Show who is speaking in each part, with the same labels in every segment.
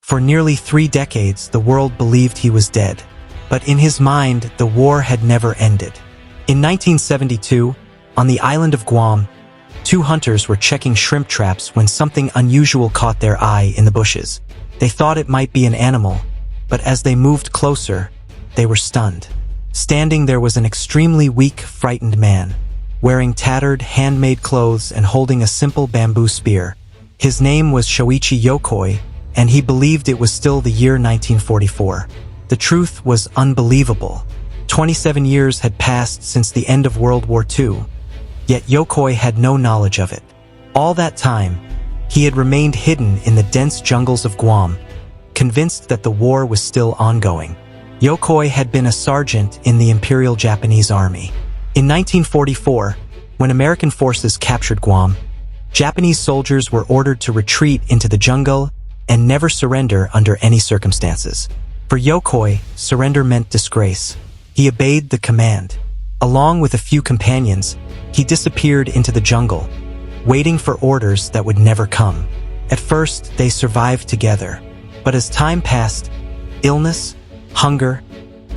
Speaker 1: For nearly 3 decades, the world believed he was dead. But in his mind, the war had never ended. In 1972, on the island of Guam, 2 hunters were checking shrimp traps when something unusual caught their eye in the bushes. They thought it might be an animal, but as they moved closer, they were stunned. Standing there was an extremely weak, frightened man, wearing tattered, handmade clothes and holding a simple bamboo spear. His name was Shoichi Yokoi, and he believed it was still the year 1944. The truth was unbelievable. 27 years had passed since the end of World War II, yet Yokoi had no knowledge of it. All that time, he had remained hidden in the dense jungles of Guam, convinced that the war was still ongoing. Yokoi had been a sergeant in the Imperial Japanese Army. In 1944, when American forces captured Guam, Japanese soldiers were ordered to retreat into the jungle and never surrender under any circumstances. For Yokoi, surrender meant disgrace. He obeyed the command. Along with a few companions, he disappeared into the jungle, waiting for orders that would never come. At first, they survived together, but as time passed, illness, hunger,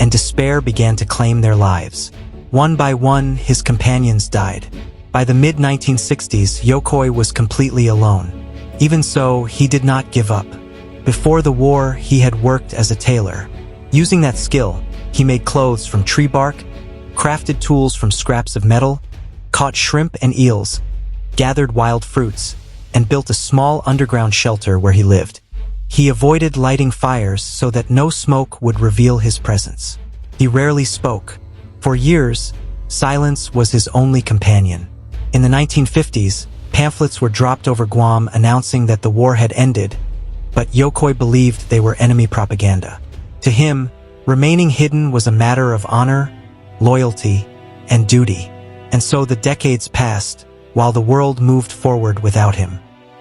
Speaker 1: and despair began to claim their lives. One by one, his companions died. By the mid-1960s, Yokoi was completely alone. Even so, he did not give up. Before the war, he had worked as a tailor. Using that skill, he made clothes from tree bark, crafted tools from scraps of metal, caught shrimp and eels, gathered wild fruits, and built a small underground shelter where he lived. He avoided lighting fires so that no smoke would reveal his presence. He rarely spoke. For years, silence was his only companion. In the 1950s, pamphlets were dropped over Guam announcing that the war had ended, but Yokoi believed they were enemy propaganda. To him, remaining hidden was a matter of honor, loyalty, and duty. And so the decades passed, while the world moved forward without him.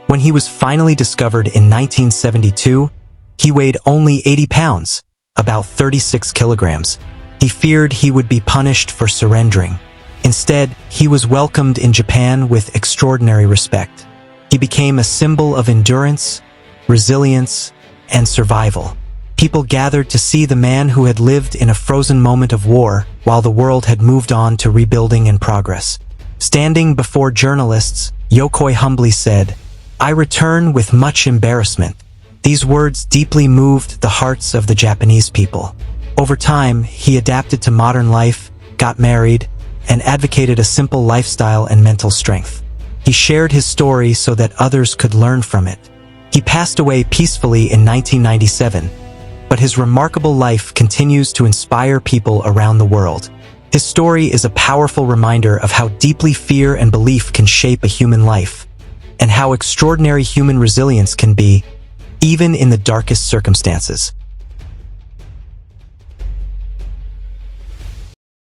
Speaker 1: When he was finally discovered in 1972, he weighed only 80 pounds, about 36 kilograms. He feared he would be punished for surrendering. Instead, he was welcomed in Japan with extraordinary respect. He became a symbol of endurance, resilience, and survival. People gathered to see the man who had lived in a frozen moment of war while the world had moved on to rebuilding and progress. Standing before journalists, Yokoi humbly said, "I return with much embarrassment." These words deeply moved the hearts of the Japanese people. Over time, he adapted to modern life, got married, and advocated a simple lifestyle and mental strength. He shared his story so that others could learn from it. He passed away peacefully in 1997, but his remarkable life continues to inspire people around the world. His story is a powerful reminder of how deeply fear and belief can shape a human life, and how extraordinary human resilience can be, even in the darkest circumstances.